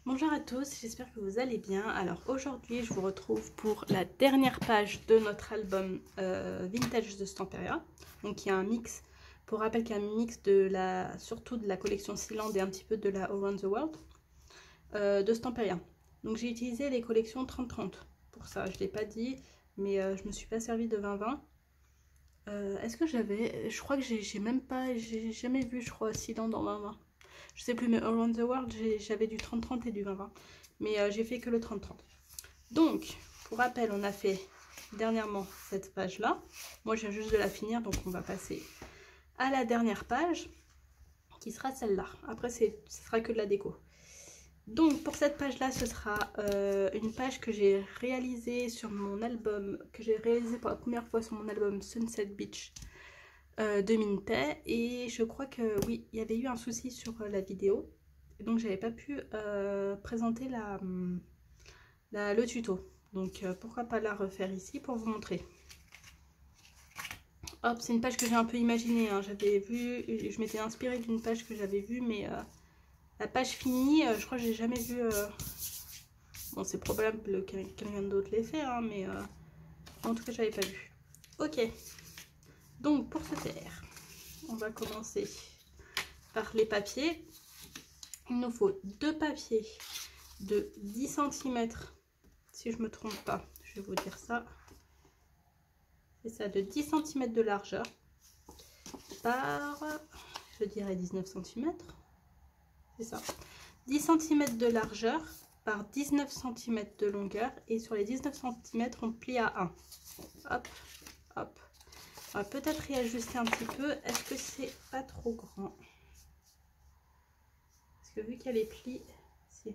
Bonjour à tous, j'espère que vous allez bien. Alors aujourd'hui je vous retrouve pour la dernière page de notre album Vintage de Stamperia. Donc il y a un mix, pour rappel qu'il y a un mix surtout de la collection Sealand et un petit peu de la Around the World de Stamperia. Donc j'ai utilisé les collections 30-30 pour ça, je ne l'ai pas dit, mais je me suis pas servi de 20-20. Est-ce que je crois que j'ai jamais vu, je crois, Sealand en 20-20. Je sais plus, mais Around the World, j'avais du 30-30 et du 20-20. Mais j'ai fait que le 30-30. Donc, pour rappel, on a fait dernièrement cette page-là. Moi, j'ai juste de la finir, donc on va passer à la dernière page, qui sera celle-là. Après, ce sera que de la déco. Donc, pour cette page-là, ce sera une page que j'ai réalisée sur mon album, que j'ai réalisée pour la première fois sur mon album Sunset Beach de Minté, et je crois que oui, il y avait eu un souci sur la vidéo, donc j'avais pas pu présenter le tuto, donc pourquoi pas la refaire ici pour vous montrer. Hop, c'est une page que j'ai un peu imaginée, hein. J'avais vu, je m'étais inspirée d'une page que j'avais vue, mais la page finie, je crois que j'ai jamais vu. Bon, c'est probable que quelqu'un d'autre l'ait fait, hein, mais en tout cas j'avais pas vu. Ok, donc pour ce faire, on va commencer par les papiers. Il nous faut deux papiers de 10 cm, si je me trompe pas, je vais vous dire ça. C'est ça, de 10 cm de largeur par, je dirais 19 cm. C'est ça, 10 cm de largeur par 19 cm de longueur. Et sur les 19 cm, on plie à 1. Hop, hop. On va peut-être réajuster un petit peu. Est-ce que c'est pas trop grand? Parce que vu qu'il y a les plis, si.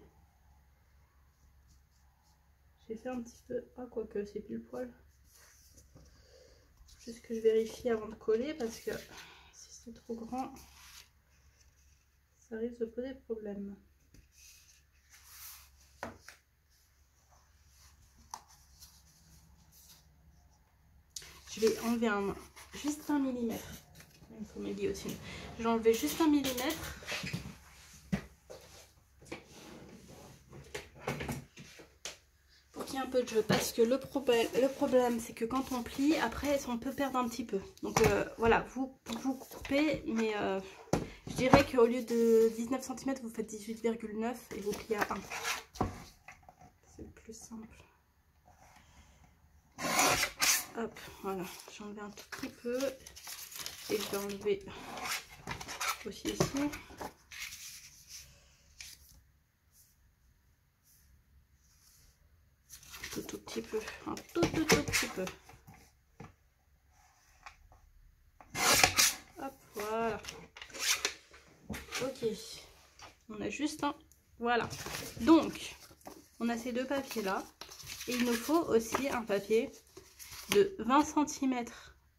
J'ai fait un petit peu... Ah, quoique, c'est pile poil. Juste que je vérifie avant de coller, parce que si c'est trop grand, ça risque de poser problème. Je vais enlever juste 1 mm. Il faut mes guillotines. Je vais enlever juste 1 mm. Pour qu'il y ait un peu de jeu. Parce que le problème c'est que quand on plie, après on peut perdre un petit peu. Donc voilà, vous coupez, mais je dirais qu'au lieu de 19 cm, vous faites 18,9 et vous pliez à 1. C'est le plus simple. Hop, voilà, j'ai enlevé un tout petit peu. Et je vais enlever aussi ici. Tout petit peu, un tout petit peu. Hop, voilà. Ok, on a juste un. Voilà. Donc, on a ces deux papiers là. Et il nous faut aussi un papier de 20 cm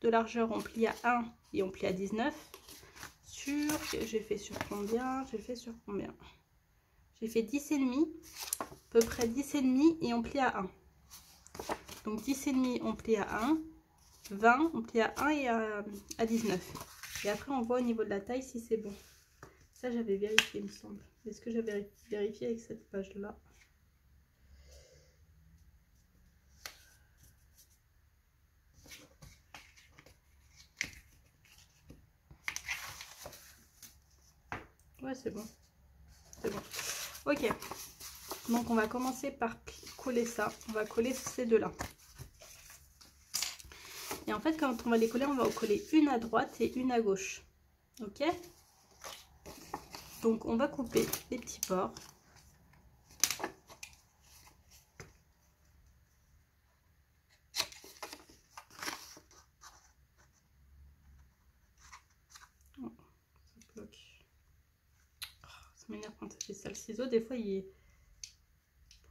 de largeur. On plie à 1 et on plie à 19. J'ai fait sur combien? J'ai fait 10,5. À peu près 10,5 et on plie à 1. Donc 10,5 on plie à 1. 20 on plie à 1 et à 19. Et après on voit au niveau de la taille si c'est bon. Ça j'avais vérifié il me semble. Est-ce que j'avais vérifié avec cette page là? Ouais, c'est bon. C'est bon. Ok. Donc on va commencer par coller ça. On va coller ces deux là. Et en fait quand on va les coller, on va en coller une à droite et une à gauche. Ok. Donc on va couper les petits bords. Oh, ça bloque. Oh, ça m'énerve quand ça fait ça. Le ciseau, des fois,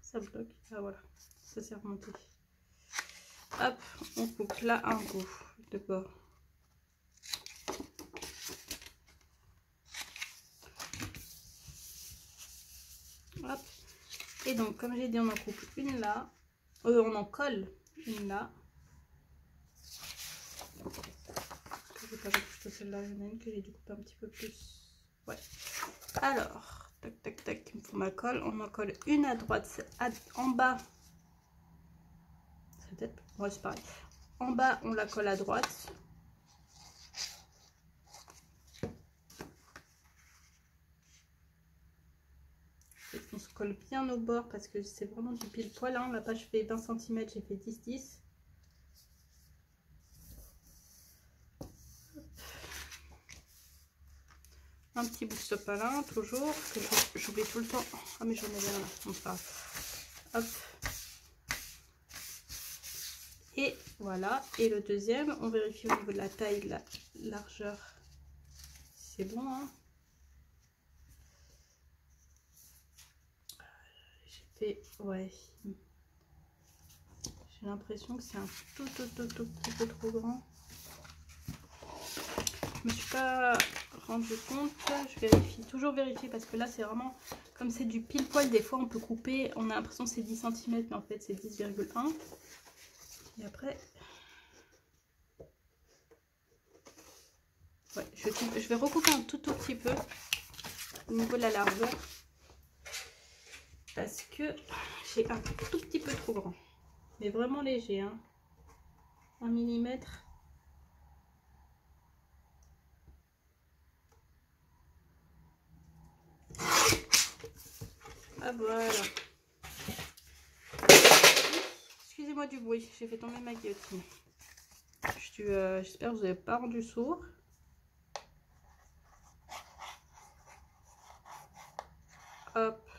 ça bloque. Ah voilà, ça s'est remonté. Hop, on coupe là un bout de bord. Hop. Et donc, comme j'ai dit, on en coupe une là. On en colle une là. Que j'ai pas vu plutôt celle-là. Il y en a une que j'ai dû couper un petit peu plus. Ouais. Alors, tac, tac, tac, il me faut ma colle. On en colle une à droite, en bas. C'est peut-être... Ouais, c'est pareil. En bas, on la colle à droite. On se colle bien au bord parce que c'est vraiment du pile poil. Hein. La page fait 20 cm, j'ai fait 10-10. Un petit bout de sopalin, toujours, que j'oublie tout le temps. Ah, mais j'en ai bien là. Enfin, hop. Et voilà. Et le deuxième, on vérifie au niveau de la taille, de la largeur. C'est bon, hein. J'ai fait, ouais. J'ai l'impression que c'est un tout petit peu trop grand. Je me suis pas rendu compte, je vérifie, toujours vérifier parce que là c'est vraiment, comme c'est du pile poil, des fois on peut couper, on a l'impression que c'est 10 cm mais en fait c'est 10,1. Et après, ouais, je vais recouper un tout petit peu au niveau de la largeur parce que j'ai un tout petit peu trop grand, mais vraiment léger, hein. 1 mm. Ah voilà. Excusez-moi du bruit, j'ai fait tomber ma guillotine. J'espère que vous n'avez pas rendu sourd. Hop.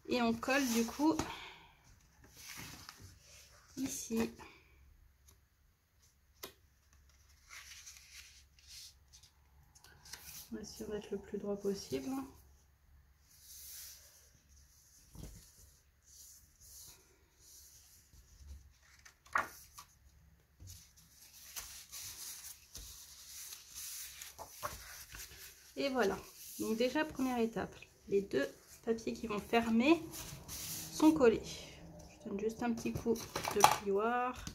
Et on colle du coup ici. On va essayer d'être le plus droit possible. Et voilà. Donc déjà, première étape. Les deux papiers qui vont fermer sont collés. Je donne juste un petit coup de plioir.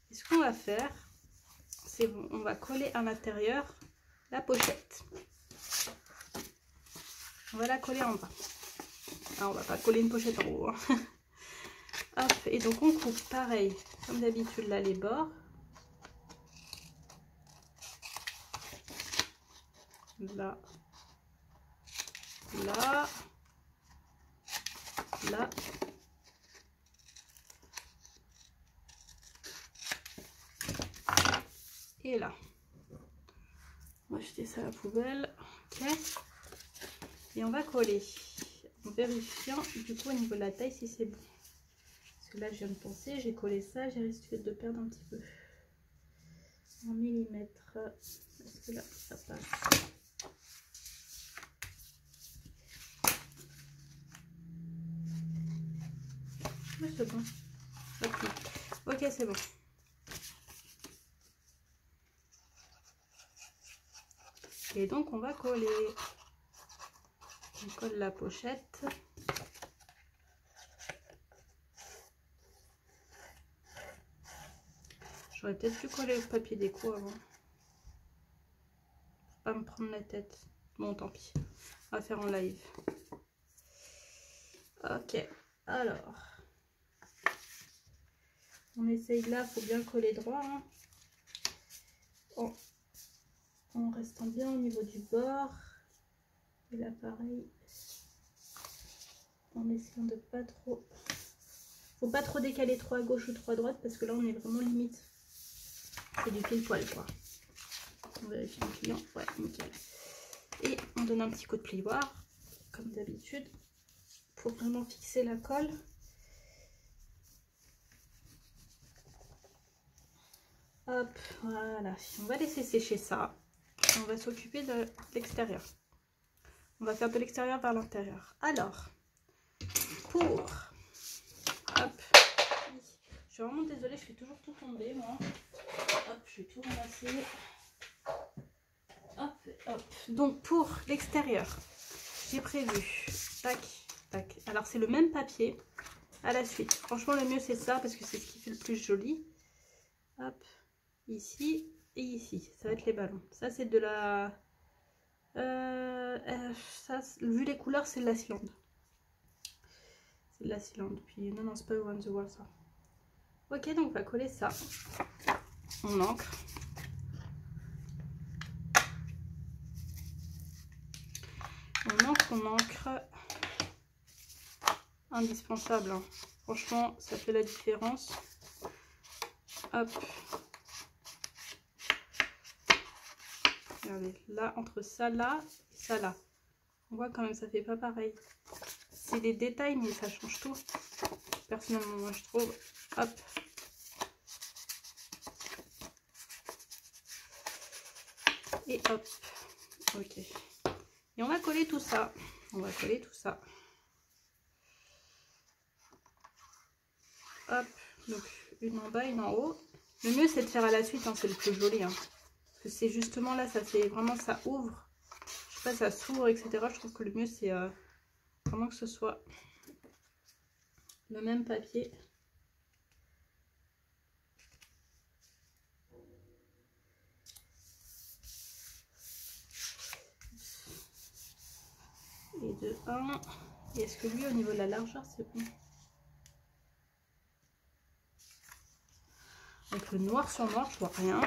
Et ce qu'on va faire, c'est on va coller à l'intérieur la pochette. On va la coller en bas. Alors, on va pas coller une pochette en haut. Hein. Hop, et donc on coupe pareil, comme d'habitude là les bords. Là, là, là. Et là. On va jeter ça à la poubelle. Ok. Et on va coller. En vérifiant du coup au niveau de la taille si c'est bon. Parce que là je viens de penser, j'ai collé ça, j'ai risqué de perdre un petit peu. En millimètres. Est-ce que là ça passe? Oui, c'est bon. Ok, c'est bon. Et donc on va coller. On colle la pochette. J'aurais peut-être pu coller le papier déco avant. Faut pas me prendre la tête. Bon, tant pis. On va faire en live. Ok. Alors. On essaye là, faut bien coller droit. Hein. En restant bien au niveau du bord. Et là, pareil. En essayant de pas trop... Faut pas trop décaler trop à gauche ou trop à droite parce que là, on est vraiment limite. C'est du pile poil, quoi. On vérifie le client. Ouais, nickel. Et on donne un petit coup de plioir, comme d'habitude, pour vraiment fixer la colle. Hop, voilà. On va laisser sécher ça. On va s'occuper de l'extérieur. On va faire de l'extérieur vers l'intérieur. Alors, pour... Hop. Je suis vraiment désolée, je fais toujours tout tomber, moi. Hop, je vais tout ramasser. Hop, hop. Donc, pour l'extérieur, j'ai prévu... Tac, tac. Alors, c'est le même papier à la suite. Franchement, le mieux, c'est ça, parce que c'est ce qui fait le plus joli. Hop, ici. et ici. Ça va être les ballons. Ça, c'est de la... ça, vu les couleurs, c'est de la Sealand. C'est de la Sealand. Puis non, c'est pas Around the World, ça. Ok, donc on va coller ça. On ancre. On ancre. Indispensable, hein. Franchement, ça fait la différence. Hop. Regardez, là, entre ça là et ça là. On voit quand même, ça fait pas pareil. C'est des détails, mais ça change tout. Personnellement, moi, je trouve. Hop. Et hop. Ok. Et on va coller tout ça. On va coller tout ça. Hop. Donc, une en bas, une en haut. Le mieux, c'est de faire à la suite, hein, c'est le plus joli. Hein. Parce que c'est justement là, ça fait vraiment, ça ouvre. Je sais pas, ça s'ouvre, etc. Je trouve que le mieux, c'est vraiment que ce soit le même papier. Et de 1. Et est-ce que lui, au niveau de la largeur, c'est bon? Donc le noir sur noir, je vois rien.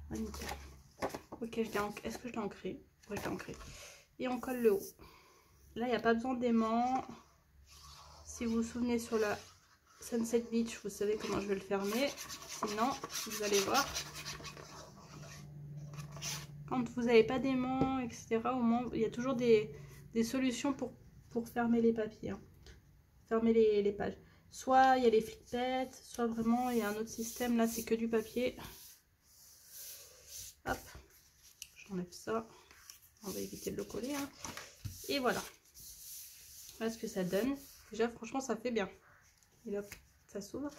Ah, nickel. Ok, est-ce que je l'ai ancré? Ouais, je l'ai ancré. Et on colle le haut. Là, il n'y a pas besoin d'aimant. Si vous vous souvenez sur la Sunset Beach, vous savez comment je vais le fermer. Sinon, vous allez voir. Quand vous n'avez pas d'aimant, etc., au moins, il y a toujours des solutions pour fermer les papiers. Hein. Fermer les pages. Soit il y a les flic-pets, soit vraiment il y a un autre système. Là, c'est que du papier. Hop, j'enlève ça. On va éviter de le coller. Hein. Et voilà. Voilà ce que ça donne. Déjà, franchement, ça fait bien. Et hop, ça s'ouvre.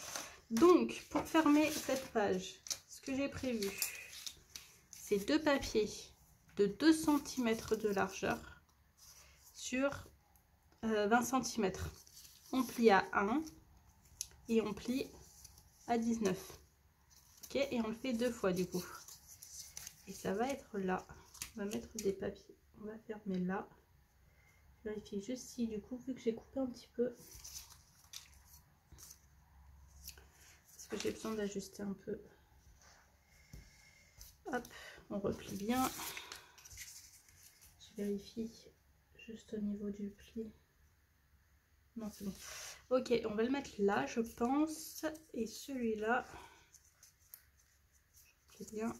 Donc, pour fermer cette page, ce que j'ai prévu, c'est deux papiers de 2 cm de largeur sur 20 cm. On plie à 1 et on plie à 19. Ok, et on le fait 2 fois du coup. Et ça va être là. On va mettre des papiers. On va fermer là. Je vérifie juste si du coup, vu que j'ai coupé un petit peu, parce que j'ai besoin d'ajuster un peu. Hop, on replie bien. Je vérifie juste au niveau du pli. Non, c'est bon. Ok, on va le mettre là, je pense. Et celui-là, c'est bien.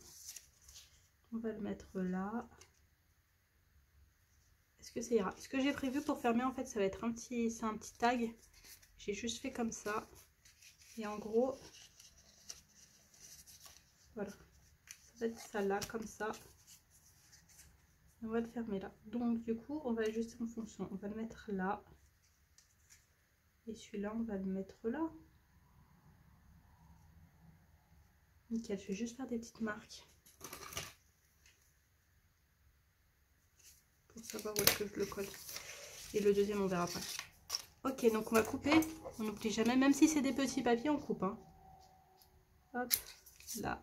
On va le mettre là. Est-ce que ça ira? Ce que j'ai prévu pour fermer, en fait, ça va être un petit tag. J'ai juste fait comme ça. Et en gros, voilà. Ça va être ça là, comme ça. On va le fermer là. Donc, du coup, on va ajuster en fonction. On va le mettre là. Et celui-là, on va le mettre là. Nickel, je vais juste faire des petites marques. Pour savoir où est-ce que je le colle. Et le deuxième, on verra après. Ok, donc on va couper. On n'oublie jamais, même si c'est des petits papiers, on coupe. Hein. Hop, là.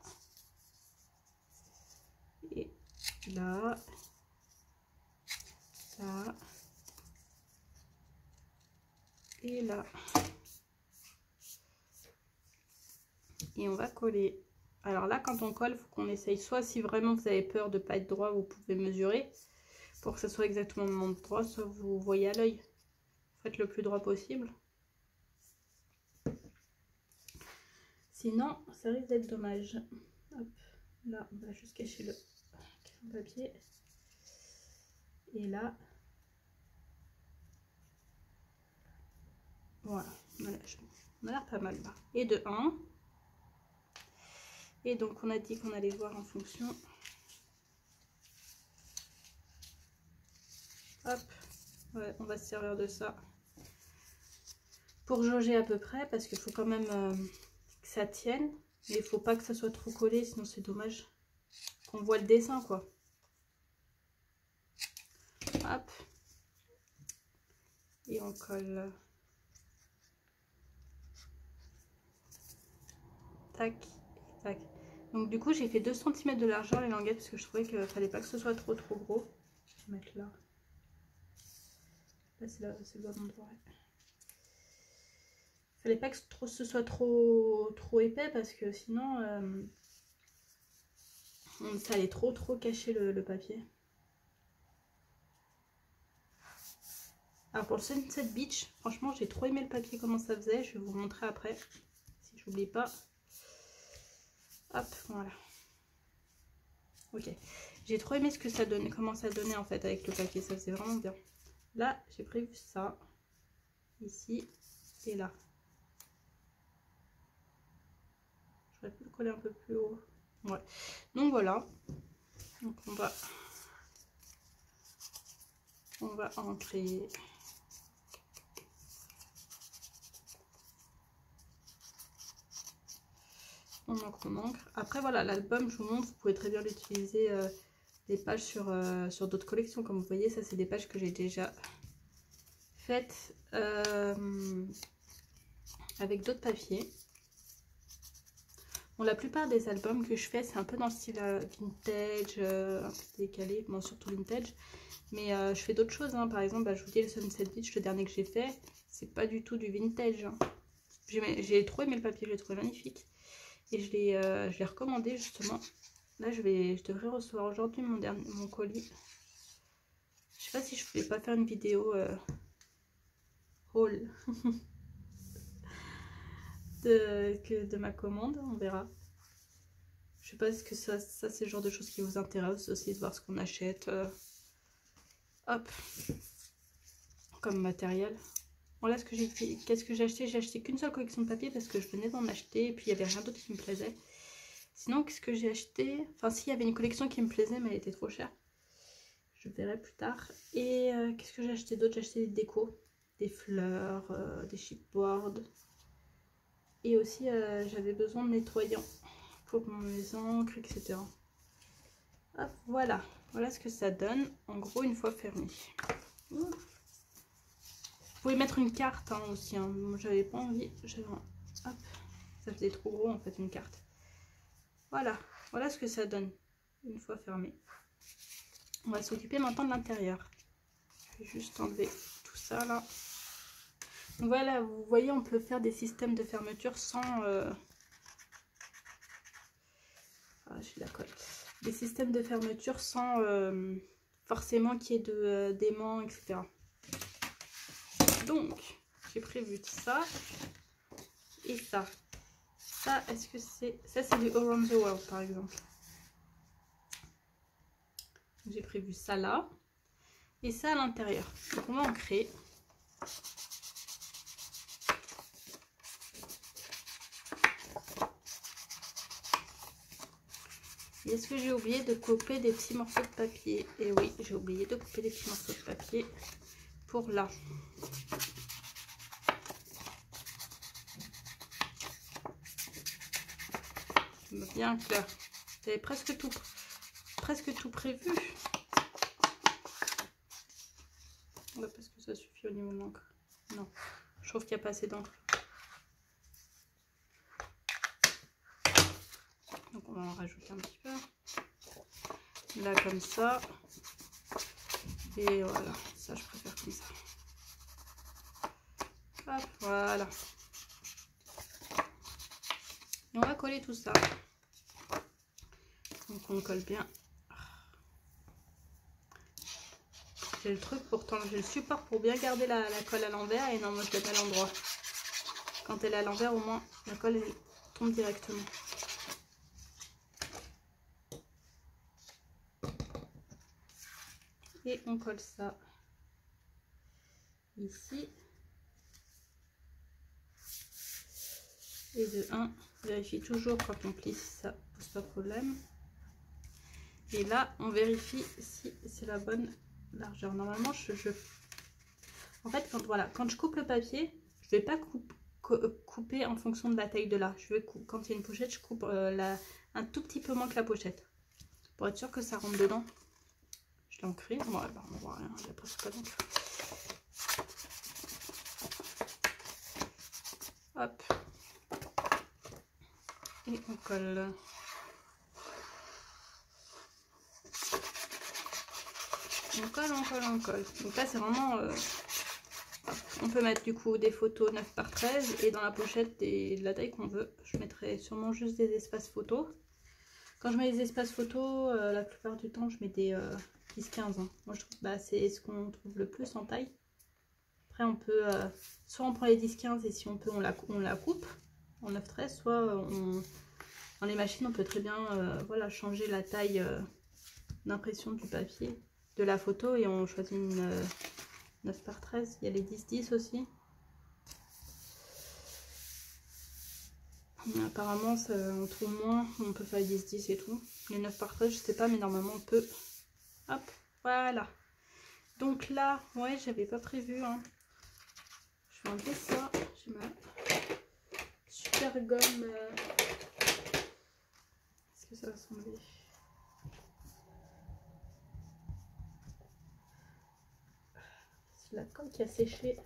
Et là. Là. Et là. Et on va coller. Alors là, quand on colle, il faut qu'on essaye. Soit si vraiment vous avez peur de ne pas être droit, vous pouvez mesurer pour que ce soit exactement le même droit. Soit vous voyez à l'œil. Faites le plus droit possible. Sinon, ça risque d'être dommage. Hop, là, on va juste cacher le papier. Et là, voilà, on a l'air pas mal là. Et de 1. Et donc, on a dit qu'on allait voir en fonction. Hop, ouais, on va se servir de ça pour jauger à peu près, parce qu'il faut quand même que ça tienne. Mais il faut pas que ça soit trop collé, sinon c'est dommage qu'on voit le dessin, quoi. Hop. Et on colle tac, tac. Donc du coup j'ai fait 2 cm de largeur les languettes parce que je trouvais qu'il fallait pas que ce soit trop gros. Je vais mettre là. Là c'est le bon endroit. Ouais. Fallait pas que ce soit trop épais parce que sinon ça allait trop cacher le papier. Alors pour le Sunset Beach, franchement j'ai trop aimé le papier comment ça faisait. Je vais vous montrer après si j'oublie pas. Hop, voilà. Ok, j'ai trop aimé ce que ça donnait, comment ça donnait en fait avec le papier, ça faisait vraiment bien. Là j'ai prévu ça ici et là. J'aurais pu le coller un peu plus haut. Ouais. Donc voilà. Donc on va ancrer. On encre. Après voilà, l'album je vous montre, vous pouvez très bien l'utiliser des pages sur d'autres collections. Comme vous voyez, ça c'est des pages que j'ai déjà faites avec d'autres papiers. Bon, la plupart des albums que je fais, c'est un peu dans le style vintage, un peu décalé, bon, surtout vintage. Mais je fais d'autres choses, hein. Par exemple, bah, je vous dis le Sunset Beach, le dernier que j'ai fait, c'est pas du tout du vintage. Hein. J'ai trop aimé le papier, je l'ai trouvé magnifique. Et je l'ai recommandé justement. Là, je devrais recevoir aujourd'hui mon colis. Je sais pas si je voulais pas faire une vidéo haul de ma commande, on verra. Je sais pas, est-ce que ça c'est le genre de choses qui vous intéresse aussi, de voir ce qu'on achète. Hop, comme matériel. Voilà ce que j'ai fait. Qu'est-ce que j'ai acheté? J'ai acheté qu'une seule collection de papier parce que je venais d'en acheter et puis il n'y avait rien d'autre qui me plaisait. Sinon, qu'est-ce que j'ai acheté? Enfin, si, il y avait une collection qui me plaisait, mais elle était trop chère. Je verrai plus tard. Et qu'est-ce que j'ai acheté d'autre? J'ai acheté des décos, des fleurs, des chipboards. Et aussi, j'avais besoin de nettoyants pour mes encres, etc. Hop, voilà. Voilà ce que ça donne, en gros, une fois fermé. Vous pouvez mettre une carte hein, aussi. Hein. Moi, j'avais pas envie. Hop, ça faisait trop gros en fait, une carte. Voilà. Voilà ce que ça donne, une fois fermé. On va s'occuper maintenant de l'intérieur. Je vais juste enlever tout ça là. Donc voilà, vous voyez, on peut faire des systèmes de fermeture sans... Ah, j'ai la colle. Des systèmes de fermeture sans forcément qu'il y ait d'aimants, etc. Donc, j'ai prévu ça et ça. Ça, est-ce que c'est... Ça, c'est du Around the World, par exemple. J'ai prévu ça là. Et ça à l'intérieur. Donc, on va en créer. Et est-ce que j'ai oublié de couper des petits morceaux de papier? Et oui, j'ai oublié de couper des petits morceaux de papier pour là. Bien clair. J'avais presque tout prévu. Ouais, parce que ça suffit au niveau de l'encre. Non, je trouve qu'il n'y a pas assez d'encre. Donc on va en rajouter un petit peu. Là comme ça. Et voilà, ça je préfère comme ça. Hop, voilà. Et on va coller tout ça. Donc on colle bien. J'ai le truc pourtant, j'ai le support pour bien garder la colle à l'envers. Et non, moi je la mets à l'endroit. Quand elle est à l'envers, au moins la colle elle tombe directement. Et on colle ça ici. Et de 1, vérifie toujours quand on plie si ça pose pas de problème. Et là, on vérifie si c'est la bonne largeur. Normalement, en fait, quand je coupe le papier, je vais pas couper en fonction de la taille de là. Quand il y a une pochette, je coupe un tout petit peu moins que la pochette. Pour être sûr que ça rentre dedans. Je l'ai ancré. Bon, bah, on voit rien, il n'y a presque pas d'encre. Hop. et on colle. On colle, on colle, on colle. Donc là c'est vraiment... on peut mettre du coup des photos 9 par 13 et dans la pochette de la taille qu'on veut. Je mettrai sûrement juste des espaces photos. Quand je mets les espaces photos, la plupart du temps je mets des 10-15. Hein. Moi je trouve que c'est ce qu'on trouve le plus en taille. Après on peut, soit on prend les 10-15 et si on peut on la coupe en 9-13, soit dans les machines on peut très bien voilà, changer la taille d'impression du papier, de la photo et on choisit une 9 par 13. Il y a les 10-10 aussi. Mais apparemment ça, on trouve moins, on peut faire les 10-10 et tout. Les 9 par 13 je sais pas mais normalement on peut. Hop, voilà. Donc là, ouais j'avais pas prévu. Hein. Je vais enlever ça. J'ai ma super gomme. Est-ce que ça va s'enlever? C'est la colle qui a séché.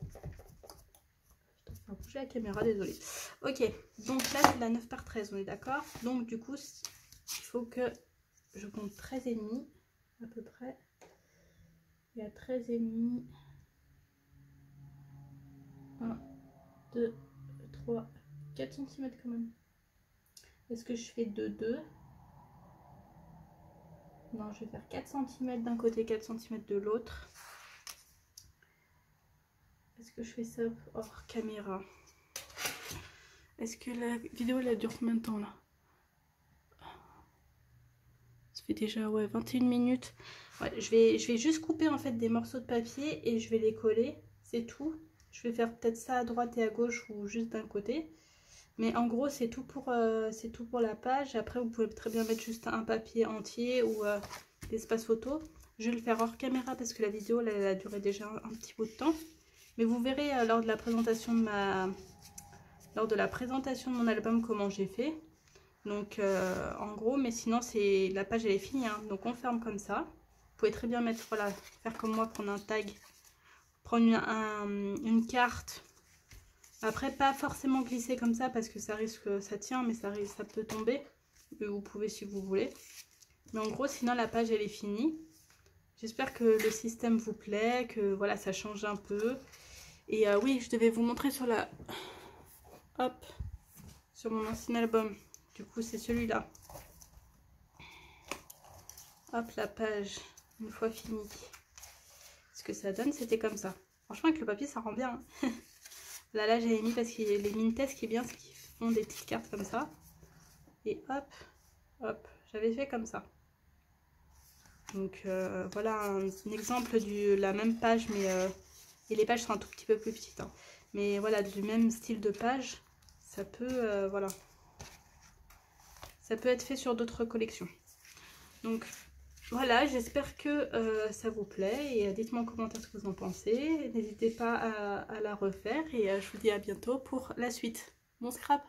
Je dois faire bouger la caméra, désolée. Ok, donc là c'est la 9 par 13, on est d'accord? Donc du coup, il faut que je compte 13,5 à peu près. Il y a 13,5. 1, 2, 3, 4 cm quand même. Est-ce que je fais 2 Non, je vais faire 4 cm d'un côté, 4 cm de l'autre. Est-ce que je fais ça hors caméra? Est-ce que la vidéo elle dure combien de temps là? Ça fait déjà ouais, 21 minutes. Ouais, je vais juste couper en fait des morceaux de papier et je vais les coller. C'est tout. Je vais faire peut-être ça à droite et à gauche ou juste d'un côté. Mais en gros c'est tout pour la page. Après vous pouvez très bien mettre juste un papier entier ou l'espace photo. Je vais le faire hors caméra parce que la vidéo là, elle a duré déjà un petit bout de temps. Mais vous verrez lors de la présentation de mon album comment j'ai fait. Donc en gros, mais sinon c'est la page elle est finie. Hein, donc on ferme comme ça. Vous pouvez très bien mettre, voilà, faire comme moi, prendre un tag, prendre une carte. Après pas forcément glisser comme ça parce que ça risque, ça tient, mais ça peut tomber. Vous pouvez si vous voulez. Mais en gros, sinon la page elle est finie. J'espère que le système vous plaît, que voilà ça change un peu. Et oui, je devais vous montrer sur sur mon ancien album. Du coup, c'est celui-là. Hop, la page, une fois finie. Ce que ça donne, c'était comme ça. Franchement, avec le papier, ça rend bien. Hein. Là, j'avais mis parce qu'il y a les Mintes qui est bien, c'est qu'ils font des petites cartes comme ça. Et hop, hop, j'avais fait comme ça. Donc, voilà un exemple de la même page, mais... et les pages sont un tout petit peu plus petites. Hein. Mais voilà, du même style de page, ça peut, voilà. Ça peut être fait sur d'autres collections. Donc, voilà, j'espère que ça vous plaît. Et dites-moi en commentaire ce que vous en pensez. N'hésitez pas à la refaire. Et je vous dis à bientôt pour la suite. Bon scrap!